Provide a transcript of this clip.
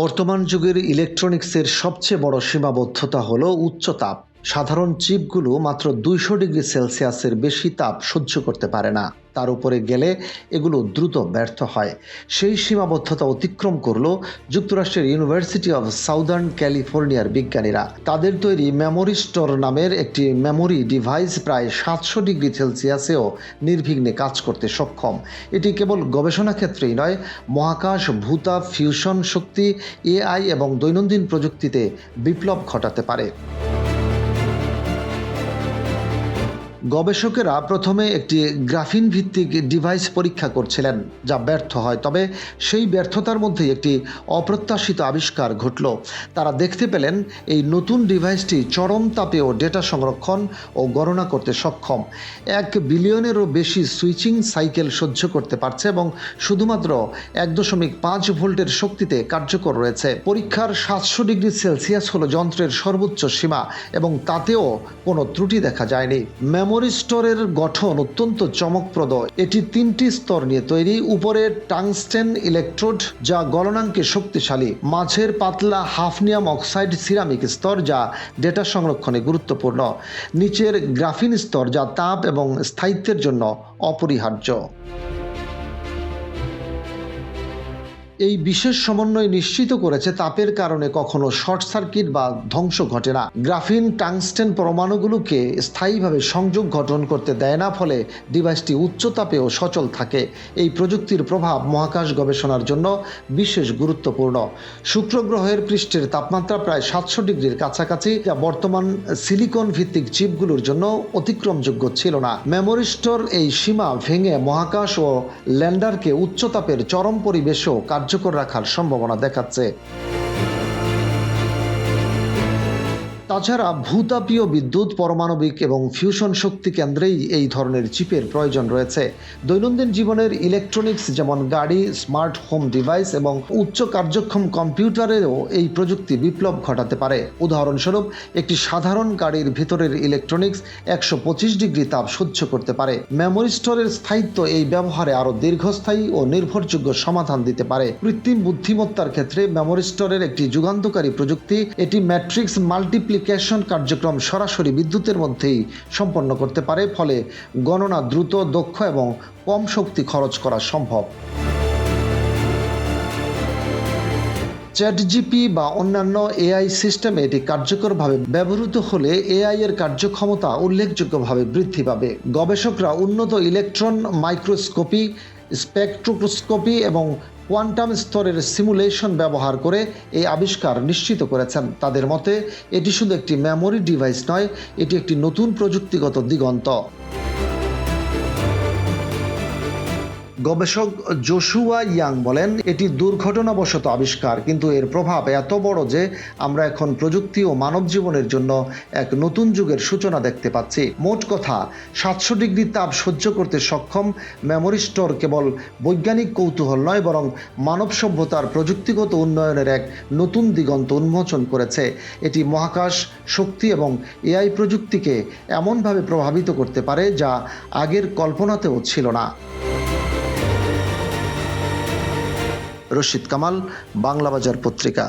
বর্তমান যুগের ইলেকট্রনিক্সের সবচেয়ে বড় সীমাবদ্ধতা হলো উচ্চ তাপ। সাধারণ চিপগুলো মাত্র 200 ডিগ্রি সেলসিয়াসের বেশি তাপ সহ্য করতে পারে না। তার উপরে গেলে এগুলো দ্রুত ব্যর্থ হয়। সেই সীমাবদ্ধতা অতিক্রম করল যুক্তরাষ্ট্রের ইউনিভার্সিটি অব সাউদার্ন ক্যালিফোর্নিয়ার বিজ্ঞানীরা। তাদের তৈরি মেমোরি স্টোর নামের একটি মেমোরি ডিভাইস প্রায় 700 ডিগ্রি সেলসিয়াসেও নির্বিঘ্নে কাজ করতে সক্ষম। এটি কেবল গবেষণা ক্ষেত্রেই নয়, মহাকাশ, ভূতাপ, ফিউশন শক্তি, এআই এবং দৈনন্দিন প্রযুক্তিতে বিপ্লব ঘটাতে পারে। গবেষকেরা প্রথমে একটি গ্রাফিন ভিত্তিক ডিভাইস পরীক্ষা করছিলেন, যা ব্যর্থ হয়। তবে সেই ব্যর্থতার মধ্যেই একটি অপ্রত্যাশিত আবিষ্কার ঘটল। তারা দেখতে পেলেন এই নতুন ডিভাইসটি চরম তাপেও ডেটা সংরক্ষণ ও গণনা করতে সক্ষম। 1 বিলিয়নেরও বেশি সুইচিং সাইকেল সহ্য করতে পারছে এবং শুধুমাত্র 1.5 ভোল্টের শক্তিতে কার্যকর রয়েছে। পরীক্ষার 700 ডিগ্রি সেলসিয়াস হলো যন্ত্রের সর্বোচ্চ সীমা এবং তাতেও কোনো ত্রুটি দেখা যায়নি। মেমোরি স্টোরের গঠন অত্যন্ত চমকপ্রদ। এটি 3টি স্তর নিয়ে তৈরি। উপরে টাংস্টেন ইলেকট্রোড, যা গলনাঙ্কে শক্তিশালী। মাঝের পাতলা হাফনিয়াম অক্সাইড সিরামিক স্তর, যা ডেটা সংরক্ষণে গুরুত্বপূর্ণ। নিচের গ্রাফিন স্তর, যা তাপ এবং স্থায়িত্বের জন্য অপরিহার্য। এই বিশেষ সমন্বয় নিশ্চিত করেছে তাপের কারণে কখনো শর্ট সার্কিট বা ধ্বংস ঘটে না। গ্রাফিন টাংস্টেন পরমাণুগুলোকে স্থায়ীভাবে সংযোগ গঠন করতে দেয় না, ফলে ডিভাইসটি উচ্চ তাপেও সচল থাকে। এই প্রযুক্তির প্রভাব মহাকাশ গবেষণার জন্য বিশেষ গুরুত্বপূর্ণ। শুক্র গ্রহের পৃষ্ঠের তাপমাত্রা প্রায় 700 ডিগ্রির কাছাকাছি, যা বর্তমান সিলিকন ভিত্তিক চিপগুলোর জন্য অতিক্রমযোগ্য ছিল না। মেমোরি স্টোর এই সীমা ভেঙে মহাকাশ ও ল্যান্ডারকে উচ্চ তাপের চরম পরিবেশেও কার্যকর রাখার সম্ভাবনা দেখাচ্ছে। তাছাড়া ভূতাপীয় বিদ্যুৎ, পারমাণবিক এবং ফিউশন শক্তি কেন্দ্রেই এই ধরনের চিপের প্রয়োজন রয়েছে। দৈনন্দিন জীবনের ইলেকট্রনিক্স যেমন গাড়ি, স্মার্ট হোম ডিভাইস এবং উচ্চ কার্যক্ষম কম্পিউটারেও এই প্রযুক্তি বিপ্লব ঘটাতে পারে। উদাহরণস্বরূপ, একটি সাধারণ গাড়ির ভিতরের ইলেকট্রনিক্স 125 ডিগ্রি তাপ সহ্য করতে পারে। মেমোরি স্টোরের স্থায়িত্ব এই ব্যবহারে আরও দীর্ঘস্থায়ী ও নির্ভরযোগ্য সমাধান দিতে পারে। কৃত্রিম বুদ্ধিমত্তার ক্ষেত্রে মেমোরি স্টোরের একটি যুগান্তকারী প্রযুক্তি। এটি ম্যাট্রিক্স মাল্টিপ্লিকেশন কার্যক্রম সরাসরি বিদ্যুতের মধ্যেই সম্পন্ন করতে পারে, ফলে গণনা দ্রুত, দক্ষ এবং কম শক্তি খরচ করা সম্ভব। চ্যাটজিপি বা অন্যান্য এআই সিস্টেমে এটি কার্যকরভাবে ব্যবহৃত হলে এআই এর কার্যক্ষমতা উল্লেখযোগ্যভাবে বৃদ্ধি পাবে। গবেষকরা উন্নত ইলেকট্রন মাইক্রোস্কোপি, স্পেকট্রোস্কোপি এবং কোয়ান্টাম স্তরের সিমুলেশন ব্যবহার করে এই আবিষ্কার নিশ্চিত করেছেন। তাদের মতে এটি শুধু একটি মেমোরি ডিভাইস নয়, এটি একটি নতুন প্রযুক্তিগত দিগন্ত। গবেষক জোশুয়া ইয়াং বলেন, এটি দুর্ঘটনাবশত আবিষ্কার, কিন্তু এর প্রভাব এত বড় যে আমরা এখন প্রযুক্তি ও মানব জীবনের জন্য এক নতুন যুগের সূচনা দেখতে পাচ্ছি। মোট কথা, 700 ডিগ্রি তাপ সহ্য করতে সক্ষম মেমোরি স্টোর কেবল বৈজ্ঞানিক কৌতূহল নয়, বরং মানব সভ্যতার প্রযুক্তিগত উন্নয়নের এক নতুন দিগন্ত উন্মোচন করেছে। এটি মহাকাশ, শক্তি এবং এআই প্রযুক্তিকে এমনভাবে প্রভাবিত করতে পারে যা আগের কল্পনাতেও ছিল না। রশিদ কামাল, বাংলাবাজার পত্রিকা।